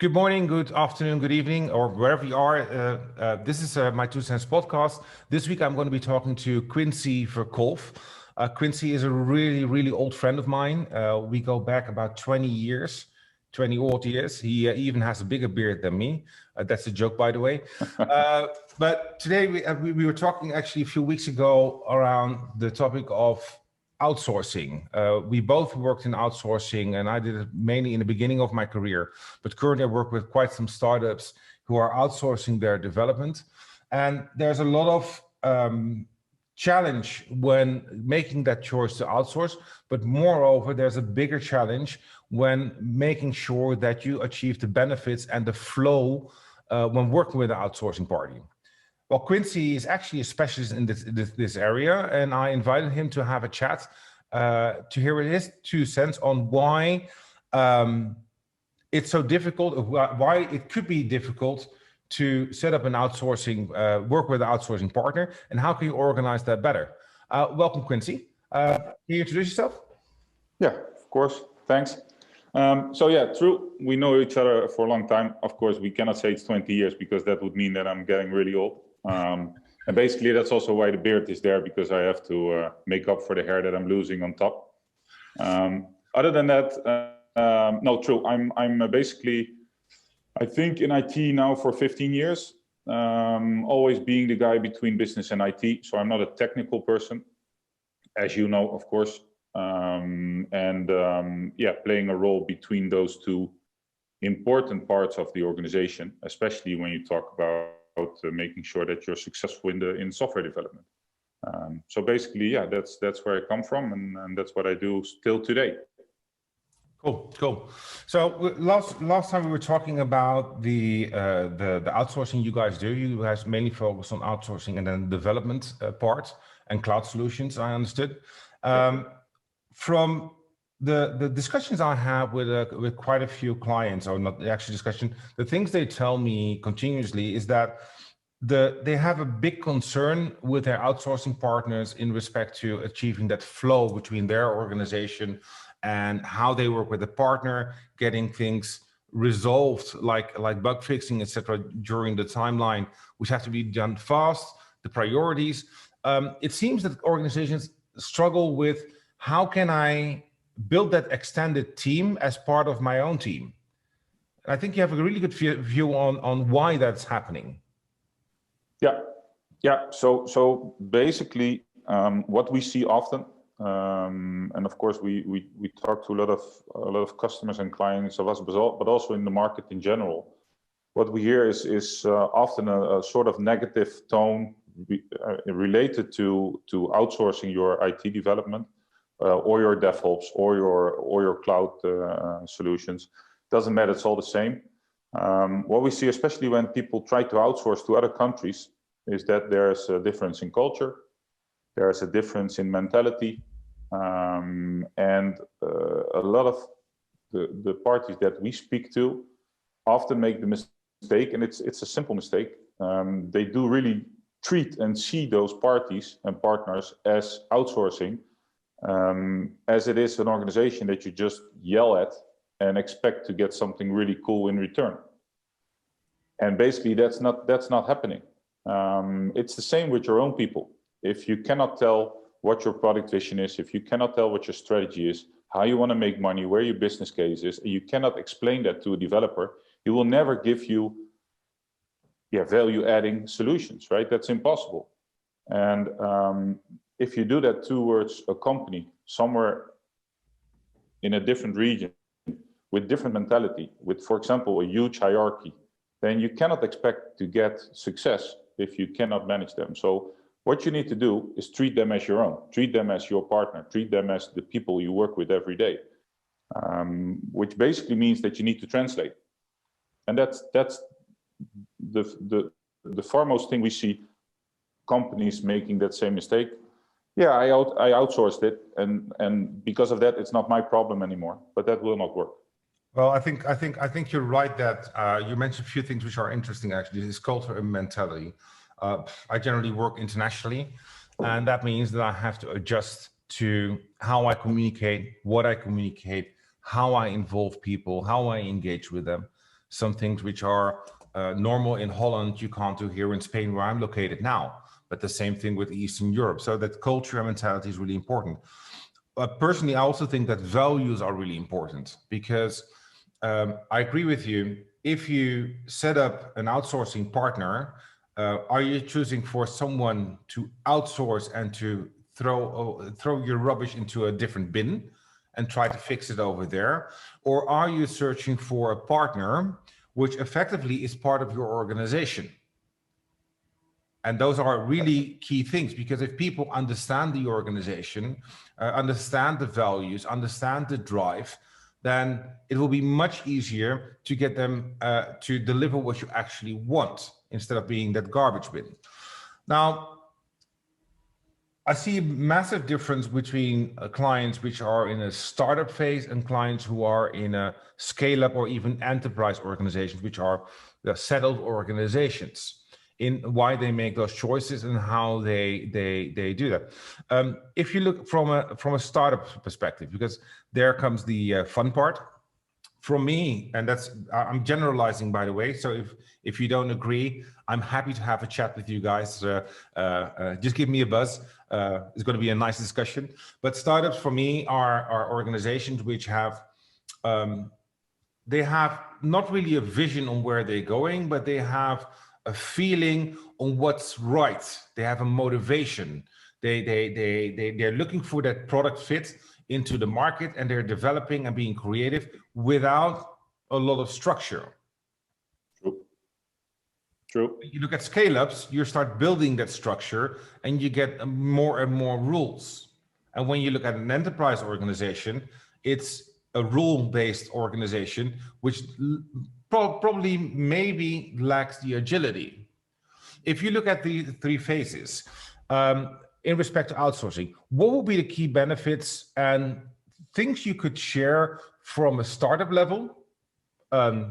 Good morning, good afternoon, good evening, or wherever you are. This is my 2 Cents podcast. This week I'm going to be talking to Quincy Verkolf. Quincy is a really old friend of mine. We go back about 20 years, 20 odd years. He even has a bigger beard than me. That's a joke, by the way. But today we were talking actually a few weeks ago around the topic of outsourcing. We both worked in outsourcing, and I did it mainly in the beginning of my career. But currently I work with quite some startups who are outsourcing their development. And there's a lot of challenge when making that choice to outsource. But moreover, there's a bigger challenge when making sure that you achieve the benefits and the flow when working with an outsourcing party. Well, Quincy is actually a specialist in this area, and I invited him to have a chat to hear his 2 cents on why it's so difficult, why it could be difficult to set up an outsourcing, work with an outsourcing partner, and how can you organize that better? Welcome, Quincy. Can you introduce yourself? Yeah, of course. Thanks. So yeah, true. We know each other for a long time. Of course, we cannot say it's 20 years because that would mean that I'm getting really old. And basically that's also why the beard is there, because I have to make up for the hair that I'm losing on top. Other than that, no, true. I'm basically, I think in IT now for 15 years, always being the guy between business and IT. So I'm not a technical person, as you know, of course. Yeah, playing a role between those two important parts of the organization, especially when you talk about making sure that you're successful in software development. So basically, yeah, that's where I come from, and that's what I do still today. Cool. So last time we were talking about the outsourcing you guys do. You guys mainly focus on outsourcing and then development part and cloud solutions, I understood. From the discussions I have with quite a few clients, or not the actual discussion, the things they tell me continuously is that they have a big concern with their outsourcing partners in respect to achieving that flow between their organization and how they work with the partner, getting things resolved, like bug fixing, etc., during the timeline, which have to be done fast, the priorities. It seems that organizations struggle with, how can I build that extended team as part of my own team? I think you have a really good view on why that's happening. Yeah. So basically, what we see often, and of course we talk to a lot of customers and clients of us, but also in the market in general. What we hear is often a sort of negative tone related to outsourcing your IT development. Or your DevOps, or your cloud solutions. Doesn't matter, it's all the same. What we see, especially when people try to outsource to other countries, is that there's a difference in culture, there's a difference in mentality, and a lot of the parties that we speak to often make the mistake, and it's a simple mistake. They do really treat and see those parties and partners as outsourcing, as it is an organization that you just yell at and expect to get something really cool in return. And basically that's not happening. It's the same with your own people. If you cannot tell what your product vision is, if you cannot tell what your strategy is, how you want to make money, where your business case is, and you cannot explain that to a developer, he will never give you value adding solutions, right? That's impossible. And if you do that towards a company somewhere in a different region with different mentality, with, for example, a huge hierarchy, then you cannot expect to get success if you cannot manage them. So what you need to do is treat them as your own, treat them as your partner, treat them as the people you work with every day, which basically means that you need to translate. And that's the foremost thing we see companies making that same mistake. Yeah, I outsourced it, and because of that, it's not my problem anymore. But that will not work. Well, I think you're right that you mentioned a few things which are interesting. Actually, this culture and mentality. I generally work internationally, and that means that I have to adjust to how I communicate, what I communicate, how I involve people, how I engage with them. Some things which are normal in Holland, you can't do here in Spain, where I'm located now. But the same thing with Eastern Europe. So that culture and mentality is really important. Personally, I also think that values are really important, because I agree with you. If you set up an outsourcing partner, are you choosing for someone to outsource and to throw your rubbish into a different bin and try to fix it over there? Or are you searching for a partner which effectively is part of your organization? And those are really key things, because if people understand the organization, understand the values, understand the drive, then it will be much easier to get them to deliver what you actually want, instead of being that garbage bin. Now, I see a massive difference between clients which are in a startup phase and clients who are in a scale-up or even enterprise organizations, which are settled organizations, in why they make those choices and how they do that. If you look from a startup perspective, because there comes the fun part. From me, and I'm generalizing, by the way, so if you don't agree, I'm happy to have a chat with you guys. Just give me a buzz. It's going to be a nice discussion. But startups for me are organizations which have, they have not really a vision on where they're going, but they have a feeling on what's right. They have a motivation. They're looking for that product fit into the market, and they're developing and being creative without a lot of structure. True. You look at scale-ups, you start building that structure and you get more and more rules. And when you look at an enterprise organization, it's a rule-based organization, which probably maybe lacks the agility. If you look at the three phases, in respect to outsourcing, what will be the key benefits and things you could share from a startup level,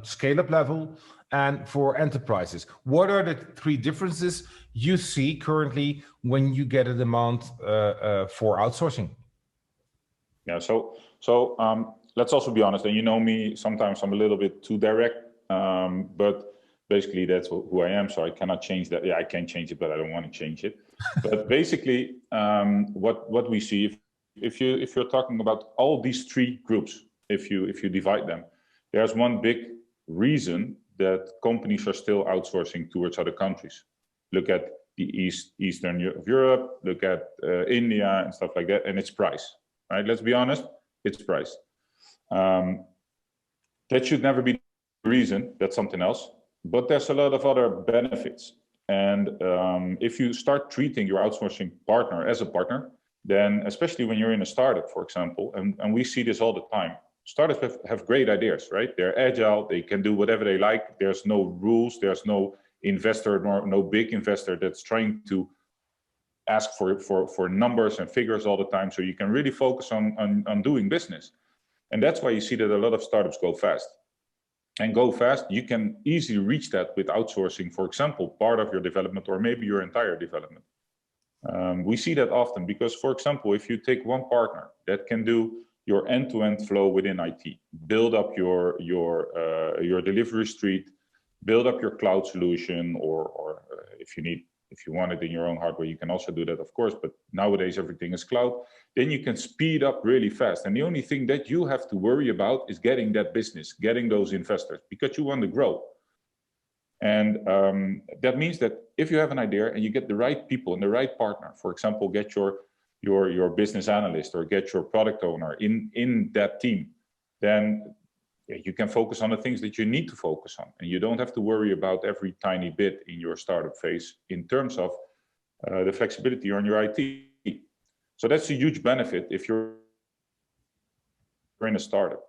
scale-up level, and for enterprises? What are the three differences you see currently when you get a demand for outsourcing? Yeah, so let's also be honest, and you know me, sometimes I'm a little bit too direct, but basically that's who I am, so I cannot change that. Yeah, I can change it, but I don't want to change it. But basically, what we see, if you're talking about all these three groups, if you divide them, there's one big reason that companies are still outsourcing towards other countries. Look at the Eastern of Europe, look at India and stuff like that, and it's price, right? Let's be honest, it's price. That should never be the reason, that's something else, but there's a lot of other benefits. And if you start treating your outsourcing partner as a partner, then especially when you're in a startup, for example, and we see this all the time, startups have great ideas, right? They're agile, they can do whatever they like. There's no rules, there's no investor, no big investor that's trying to ask for numbers and figures all the time. So you can really focus on doing business. And that's why you see that a lot of startups go fast. And go fast, you can easily reach that with outsourcing, for example, part of your development or maybe your entire development. We see that often because, for example, if you take one partner that can do your end-to-end flow within IT, build up your delivery street, build up your cloud solution, or if you want it in your own hardware, you can also do that, of course, but nowadays everything is cloud, then you can speed up really fast. And the only thing that you have to worry about is getting that business, getting those investors, because you want to grow. And that means that if you have an idea and you get the right people and the right partner, for example, get your business analyst or get your product owner in that team, then you can focus on the things that you need to focus on. And you don't have to worry about every tiny bit in your startup phase in terms of the flexibility on your IT. So that's a huge benefit if you're in a startup.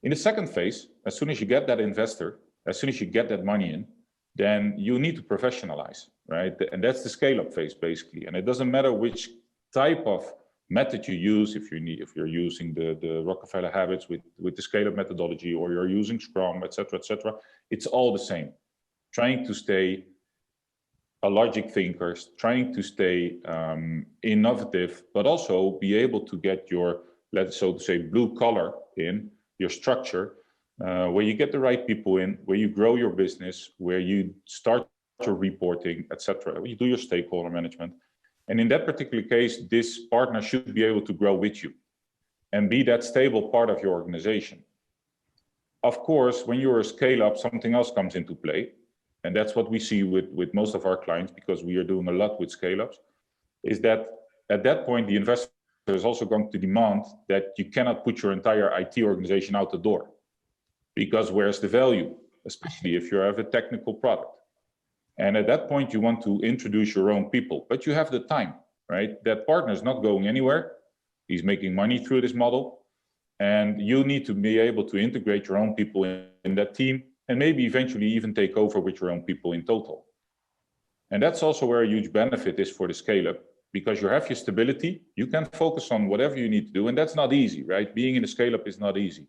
In the second phase, as soon as you get that investor, as soon as you get that money in, then you need to professionalize, right? And that's the scale-up phase, basically. And it doesn't matter which type of method you use, if you're using the Rockefeller habits with the scale-up methodology, or you're using Scrum, etc., it's all the same. Trying to stay a logic thinker, trying to stay innovative, but also be able to get your, let's so to say, blue collar in your structure where you get the right people in, where you grow your business, where you start your reporting, etc. You do your stakeholder management. And in that particular case, this partner should be able to grow with you and be that stable part of your organization. Of course, when you're a scale up, something else comes into play. And that's what we see with most of our clients, because we are doing a lot with scale ups, is that at that point, the investor is also going to demand that you cannot put your entire IT organization out the door. Because where's the value, especially if you have a technical product? And at that point, you want to introduce your own people, but you have the time, right? That partner is not going anywhere. He's making money through this model. And you need to be able to integrate your own people in that team, and maybe eventually even take over with your own people in total. And that's also where a huge benefit is for the scale up, because you have your stability, you can focus on whatever you need to do. And that's not easy, right? Being in a scale up is not easy.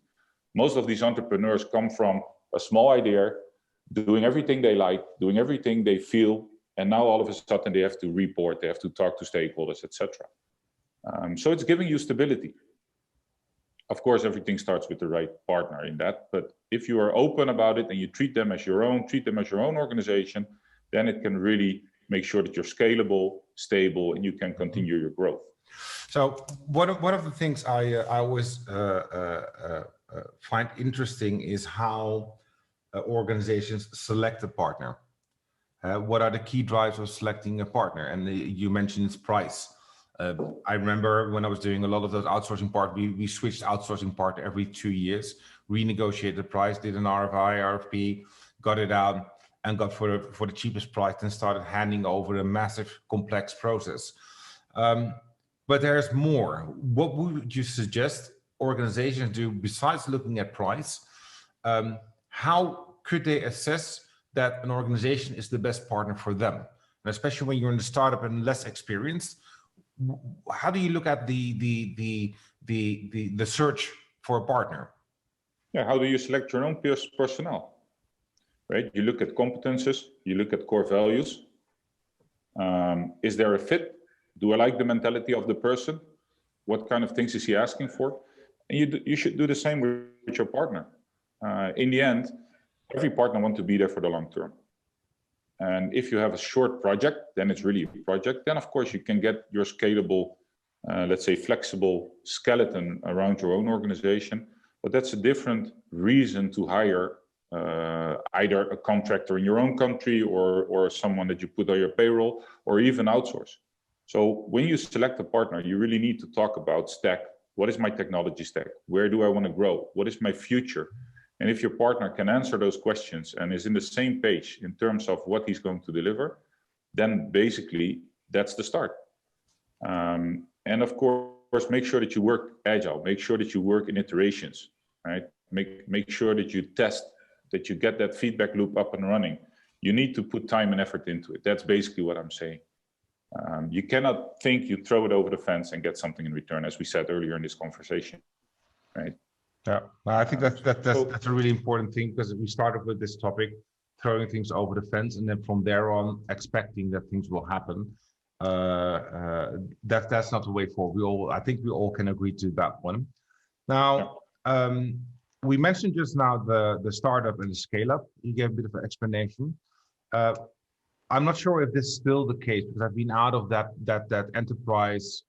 Most of these entrepreneurs come from a small idea, doing everything they like, doing everything they feel, and now all of a sudden they have to report, they have to talk to stakeholders, etc. So it's giving you stability. Of course, everything starts with the right partner in that, but if you are open about it and you treat them as your own organization, then it can really make sure that you're scalable, stable, and you can continue your growth. So one of the things I always find interesting is how organizations select a partner. What are the key drivers of selecting a partner? And you mentioned its price. I remember when I was doing a lot of those outsourcing part, we switched outsourcing partner every 2 years, renegotiated the price, did an RFP, got it out, and got for the cheapest price, and started handing over a massive, complex process. But there's more. What would you suggest organizations do besides looking at price? How could they assess that an organization is the best partner for them? And especially when you're in the startup and less experienced, how do you look at the search for a partner? Yeah, how do you select your own personnel? Right? You look at competences, you look at core values. Is there a fit? Do I like the mentality of the person? What kind of things is he asking for? And you should do the same with your partner. In the end, every partner wants to be there for the long term. And if you have a short project, then it's really a project. Then, of course, you can get your scalable, let's say, flexible skeleton around your own organization. But that's a different reason to hire either a contractor in your own country or someone that you put on your payroll, or even outsource. So when you select a partner, you really need to talk about stack. What is my technology stack? Where do I want to grow? What is my future? And if your partner can answer those questions and is in the same page in terms of what he's going to deliver, then basically that's the start. And of course, make sure that you work agile, make sure that you work in iterations, right? Make sure that you test, that you get that feedback loop up and running. You need to put time and effort into it. That's basically what I'm saying. You cannot think you throw it over the fence and get something in return, as we said earlier in this conversation, right? Yeah, I think that's a really important thing, because we started with this topic, throwing things over the fence, and then from there on expecting that things will happen. That's not the way forward. I think we all can agree to that one. Now, we mentioned just now the startup and the scale up. You gave a bit of an explanation. I'm not sure if this is still the case, because I've been out of that enterprise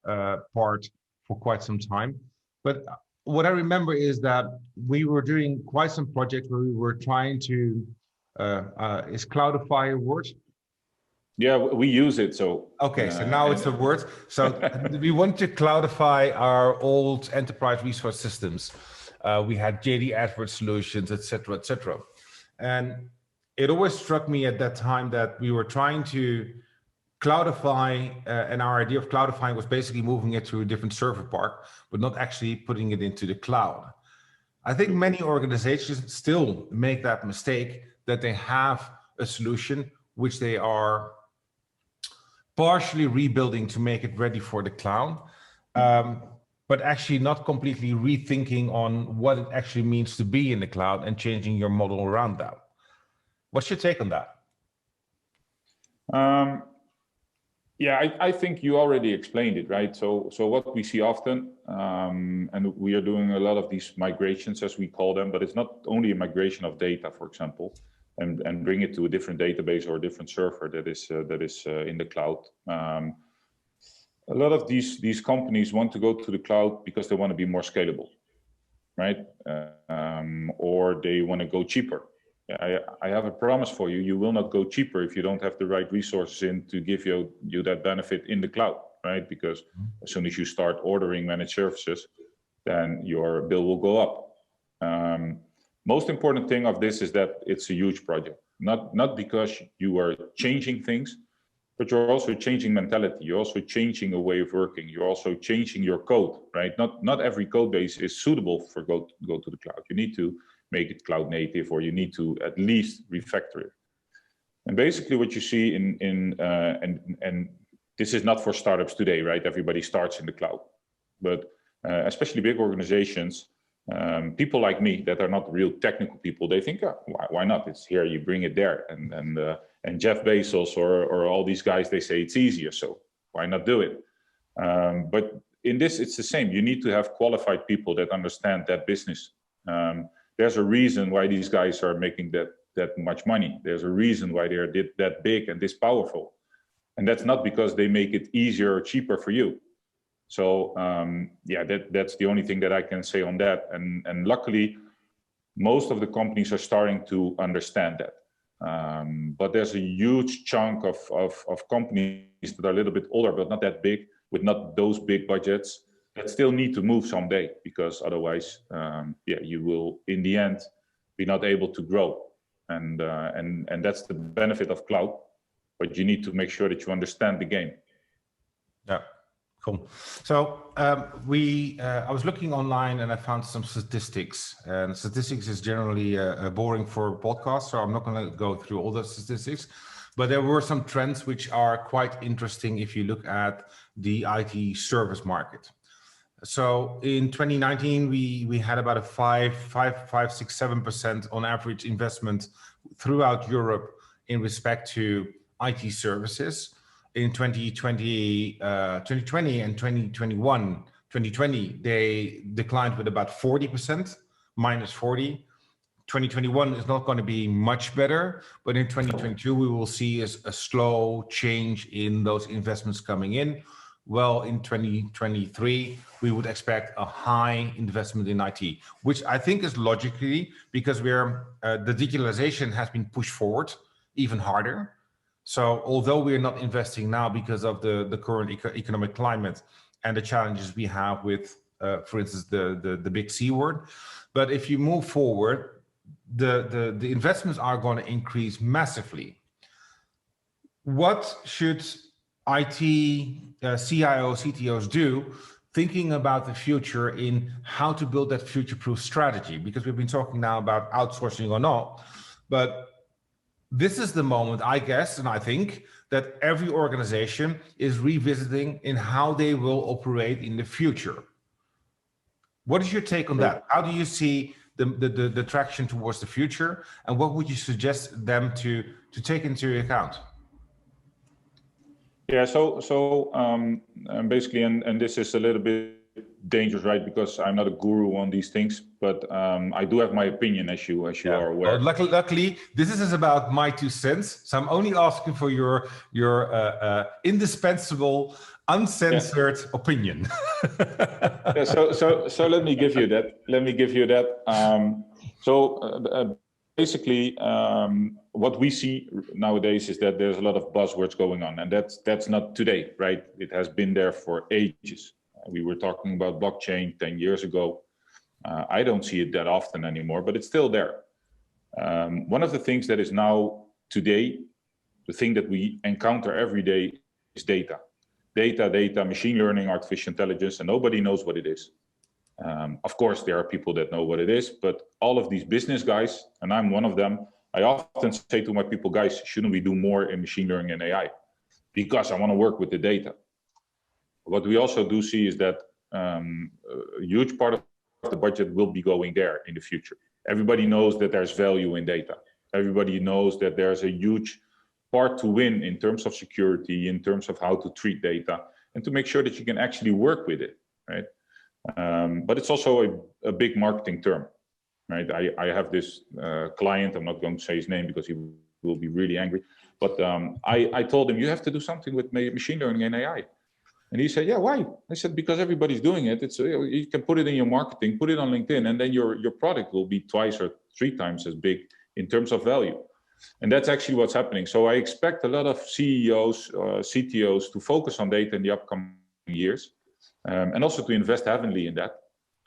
part for quite some time. But what I remember is that we were doing quite some projects where we were trying to, is cloudify a word? Yeah, we use it, so. Okay, so now it's a word. So we want to cloudify our old enterprise resource systems. We had Dit Solutions, et cetera, et cetera. And it always struck me at that time that we were trying to cloudify, and our idea of cloudifying was basically moving it to a different server park, but not actually putting it into the cloud. I think many organizations still make that mistake, that they have a solution which they are partially rebuilding to make it ready for the cloud, but actually not completely rethinking on what it actually means to be in the cloud and changing your model around that. What's your take on that? Yeah, I think you already explained it, right? So what we see often, and we are doing a lot of these migrations, as we call them, but it's not only a migration of data, for example, and bring it to a different database or a different server that is in the cloud. A lot of these companies want to go to the cloud because they want to be more scalable, right? Or they want to go cheaper. I have a promise for you. You will not go cheaper if you don't have the right resources in to give you that benefit in the cloud, right? Because as soon as you start ordering managed services, then your bill will go up. Most important thing of this is that it's a huge project, not because you are changing things, but you're also changing mentality. You're also changing a way of working. You're also changing your code, right? Not every code base is suitable for go to the cloud. You need to make it cloud native, or you need to at least refactor it. And basically what you see and this is not for startups today, right? Everybody starts in the cloud, but especially big organizations, people like me that are not real technical people, they think, oh, why not? It's here, you bring it there. And Jeff Bezos or all these guys, they say it's easier, so why not do it? But in this, it's the same. You need to have qualified people that understand that business. There's a reason why these guys are making that much money. There's a reason why they're that big and this powerful. And that's not because they make it easier or cheaper for you. So yeah, that's the only thing that I can say on that. And luckily, most of the companies are starting to understand that. But there's a huge chunk of companies that are a little bit older, but not that big, with not those big budgets, that still need to move someday, because otherwise, yeah, you will in the end be not able to grow. And that's the benefit of cloud, but you need to make sure that you understand the game. Yeah. Cool. So I was looking online and I found some statistics. And statistics is generally boring for podcasts, so I'm not going to go through all the statistics. But there were some trends which are quite interesting if you look at the IT service market. So in 2019, we had about a 7% on average investment throughout Europe in respect to IT services. In 2020 and 2020, they declined with about 40%, minus 40. 2021 is not going to be much better, but in 2022, we will see a slow change in those investments coming in. Well, in 2023, we would expect a high investment in IT, which I think is logically because the digitalization has been pushed forward even harder. So although we're not investing now because of the current economic climate and the challenges we have with, for instance, the big C word, but if you move forward, the investments are going to increase massively. What should IT CIOs, CTOs do, thinking about the future in how to build that future-proof strategy? Because we've been talking now about outsourcing or not, but this is the moment, I guess, and I think that every organization is revisiting in how they will operate in the future. What is your take on that? How do you see the traction towards the future, and what would you suggest them to take into account? Yeah, so basically, and this is a little bit dangerous, right? Because I'm not a guru on these things, but I do have my opinion, as you are aware. Well, luckily, this is about my 2 cents. So I'm only asking for your indispensable, uncensored opinion. Yeah, so let me give you that. Basically, what we see nowadays is that there's a lot of buzzwords going on, and that's not today, right? It has been there for ages. We were talking about blockchain 10 years ago. I don't see it that often anymore, but it's still there. One of the things that is now today, the thing that we encounter every day is data. Data, machine learning, artificial intelligence, and nobody knows what it is. Of course, there are people that know what it is, but all of these business guys, and I'm one of them, I often say to my people, guys, shouldn't we do more in machine learning and AI? Because I want to work with the data. What we also do see is that a huge part of the budget will be going there in the future. Everybody knows that there's value in data. Everybody knows that there's a huge part to win in terms of security, in terms of how to treat data, and to make sure that you can actually work with it, right? But it's also a big marketing term, right? I have this client, I'm not going to say his name because he will be really angry, but I told him, you have to do something with machine learning and AI. And he said, yeah, why? I said, because everybody's doing it. It's you can put it in your marketing, put it on LinkedIn, and then your product will be 2 or 3 times as big in terms of value. And that's actually what's happening. So I expect a lot of CEOs, CTOs to focus on data in the upcoming years, and also to invest heavily in that.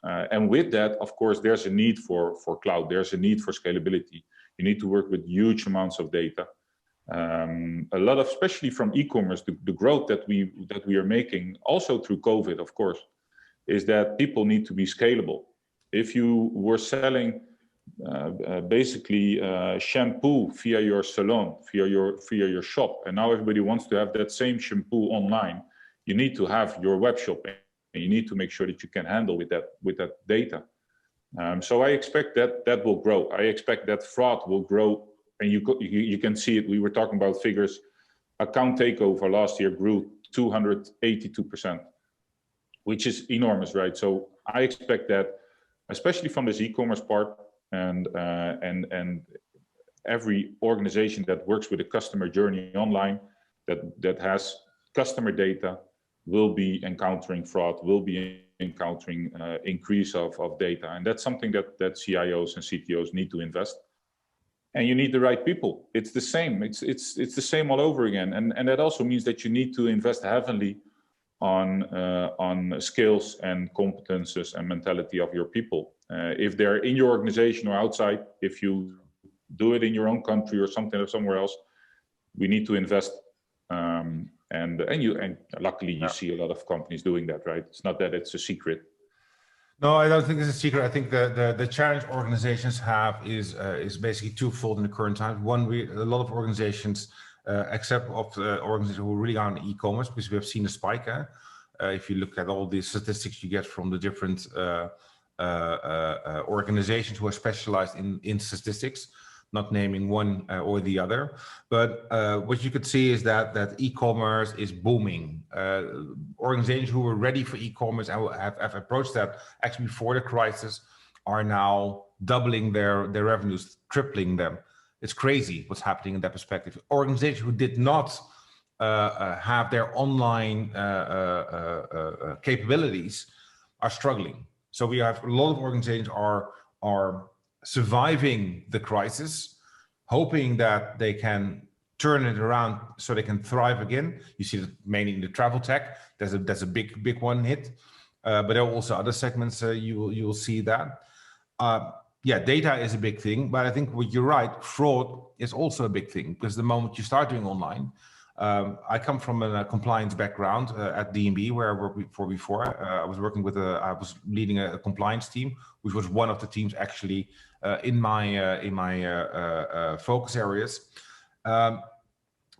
And with that, of course, there's a need for cloud. There's a need for scalability. You need to work with huge amounts of data. A lot of, especially from e-commerce, the growth that we are making, also through COVID, of course, is that people need to be scalable. If you were selling basically shampoo via your salon, via your shop, and now everybody wants to have that same shampoo online, you need to have your web shop, and you need to make sure that you can handle with that data. So I expect that will grow. I expect that fraud will grow, and you can see it. We were talking about figures. Account takeover last year grew 282%, which is enormous, right? So I expect that, especially from this e-commerce part, and every organization that works with a customer journey online that has customer data will be encountering fraud, will be encountering increase of data. And that's something that CIOs and CTOs need to invest. And you need the right people. It's the same. It's the same all over again. And that also means that you need to invest heavily on skills and competences and mentality of your people. If they're in your organization or outside, if you do it in your own country or something or somewhere else, we need to invest. And luckily you see a lot of companies doing that, right? It's not that it's a secret. No, I don't think it's a secret. I think the challenge organizations have is basically twofold in the current times. One, a lot of organizations, except of the organizations who really are on e-commerce, because we have seen a spike. If you look at all the statistics you get from the different organizations who are specialized in statistics, not naming one or the other, but what you could see is that e-commerce is booming. Organizations who were ready for e-commerce and have approached that actually before the crisis are now doubling their revenues, tripling them. It's crazy what's happening in that perspective. Organizations who did not have their online capabilities are struggling. So we have a lot of organizations are surviving the crisis, hoping that they can turn it around so they can thrive again. You see that mainly in the travel tech. There's a big one hit, but there are also other segments you will see that. Yeah, data is a big thing, but I think you're right. Fraud is also a big thing, because the moment you start doing online, I come from a compliance background at DNB, where I worked before. I was leading a compliance team, which was one of the teams actually in my focus areas.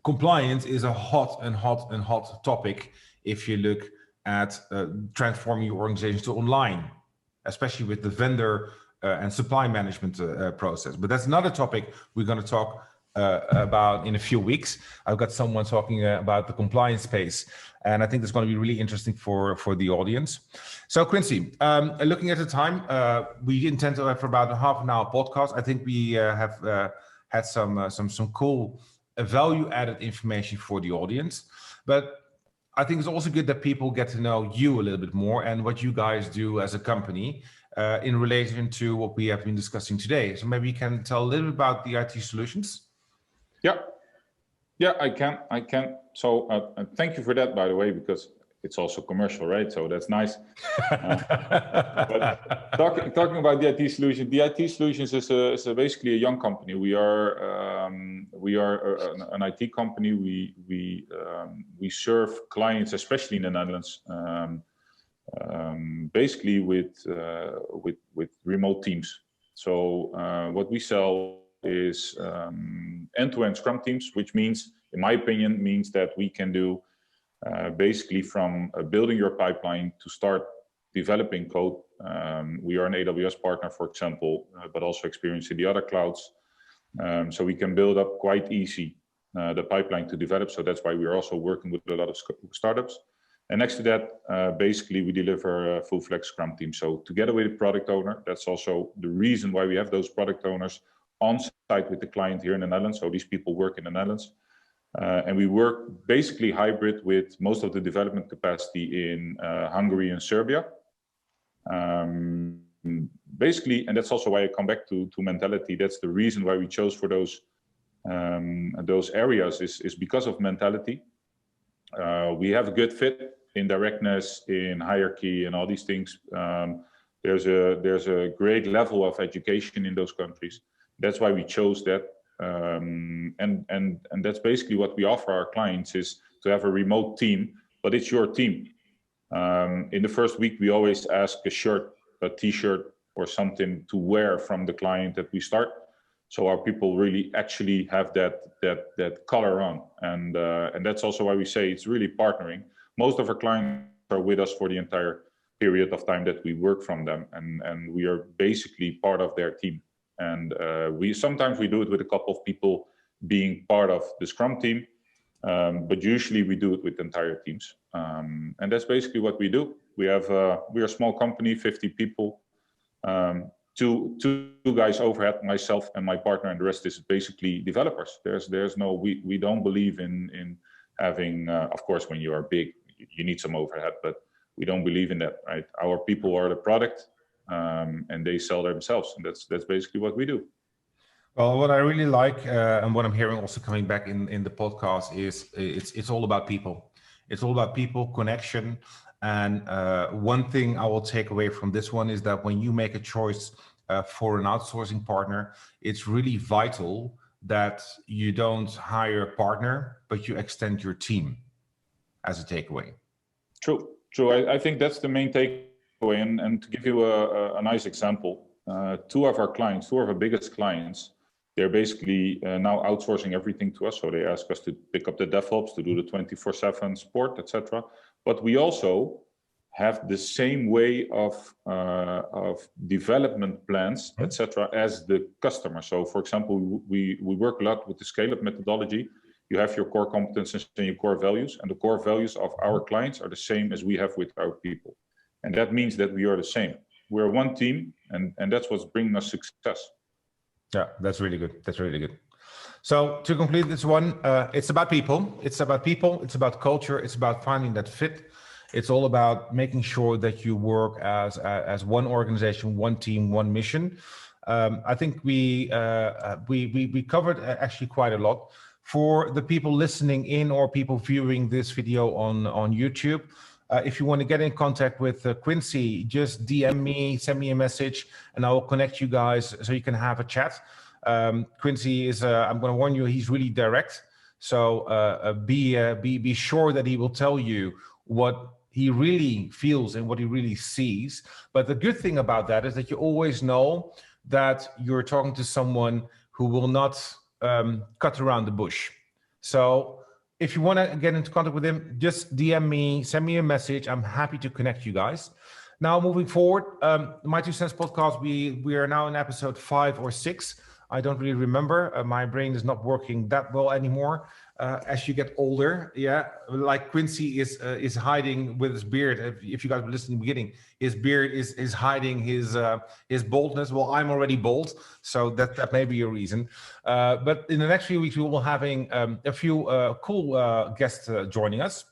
Compliance is a hot topic if you look at transforming your organization to online, especially with the vendor and supply management process. But that's another topic we're going to talk about in a few weeks. I've got someone talking about the compliance space, and I think it's going to be really interesting for the audience. So Quincy, looking at the time, we intend to have for about a half an hour podcast. I think we have had some cool value-added information for the audience, but I think it's also good that people get to know you a little bit more and what you guys do as a company in relation to what we have been discussing today. So maybe you can tell a little bit about the IT Solutions. Yeah, I can. So thank you for that, by the way, because it's also commercial, right? So that's nice. But talking about the IT Solutions is basically a young company. We are an IT company. We serve clients, especially in the Netherlands, basically with remote teams. So what we sell is end-to-end Scrum teams, which means, in my opinion, means that we can do basically from building your pipeline to start developing code. We are an AWS partner, for example, but also experienced in the other clouds. So we can build up quite easy the pipeline to develop. So that's why we're also working with a lot of startups. And next to that, basically we deliver a full-fledged Scrum team. So together with the product owner, that's also the reason why we have those product owners on site with the client here in the Netherlands. So these people work in the Netherlands. And we work basically hybrid with most of the development capacity in Hungary and Serbia. Basically, and that's also why I come back to mentality. That's the reason why we chose for those areas is because of mentality. We have a good fit in directness, in hierarchy, and all these things. There's a great level of education in those countries. That's why we chose that. And that's basically what we offer our clients, is to have a remote team, but it's your team. In the first week, we always ask a shirt, a t-shirt, or something to wear from the client that we start. So our people really actually have that color on. And that's also why we say it's really partnering. Most of our clients are with us for the entire period of time that we work from them. And we are basically part of their team. And sometimes we do it with a couple of people being part of the Scrum team, but usually we do it with entire teams. And that's basically what we do. We're a small company, 50 people, two guys overhead, myself and my partner, and the rest is basically developers. There's no, we don't believe in having, of course, when you are big, you need some overhead, but we don't believe in that, right? Our people are the product. And they sell themselves, and that's basically what we do. Well, what I really like, and what I'm hearing also coming back in the podcast, is it's all about people. It's all about people, connection. And one thing I will take away from this one is that when you make a choice for an outsourcing partner, it's really vital that you don't hire a partner, but you extend your team as a takeaway. True. I think that's the main takeaway. And to give you a nice example, two of our biggest clients, they're basically now outsourcing everything to us. So they ask us to pick up the DevOps, to do the 24/7 support, etc. But we also have the same way of development plans, etc., as the customer. So, for example, we work a lot with the scale-up methodology. You have your core competences and your core values, and the core values of our clients are the same as we have with our people. And that means that we are the same. We're one team, and that's what's bringing us success. Yeah, that's really good. That's really good. So to complete this one, it's about people. It's about people. It's about culture. It's about finding that fit. It's all about making sure that you work as one organization, one team, one mission. I think we covered actually quite a lot. For the people listening in or people viewing this video on YouTube, if you want to get in contact with Quincy, just DM me, send me a message, and I will connect you guys so you can have a chat. Quincy is, I'm going to warn you, he's really direct. So be sure that he will tell you what he really feels and what he really sees. But the good thing about that is that you always know that you're talking to someone who will not cut around the bush. So if you want to get into contact with him, just DM me, send me a message. I'm happy to connect you guys. Now, moving forward, My 2 Cents podcast, we are now in episode 5 or 6. I don't really remember. My brain is not working that well anymore. As you get older, yeah, like Quincy is hiding with his beard. If you guys were listening in the beginning, his beard is hiding his boldness. Well, I'm already bold, so that may be a reason. But in the next few weeks, we will be having a few cool guests joining us.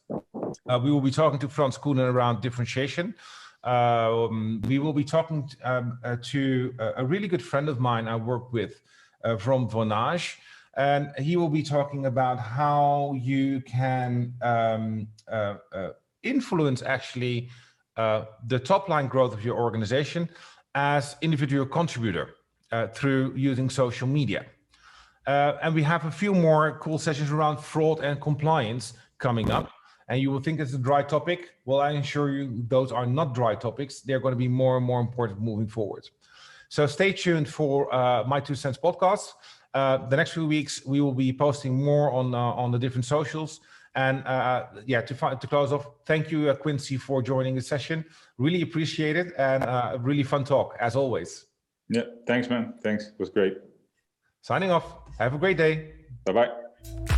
We will be talking to Frans Koenen around differentiation. We will be talking to a really good friend of mine I work with from Vonage. And he will be talking about how you can influence actually the top line growth of your organization as individual contributor through using social media. And we have a few more cool sessions around fraud and compliance coming up. And you will think it's a dry topic. Well, I assure you those are not dry topics. They're going to be more and more important moving forward. So stay tuned for My 2 Cents podcast. The next few weeks, we will be posting more on the different socials. And yeah, to close off, thank you, Quincy, for joining the session. Really appreciate it, and a really fun talk, as always. Yeah, thanks, man. Thanks. It was great. Signing off. Have a great day. Bye-bye.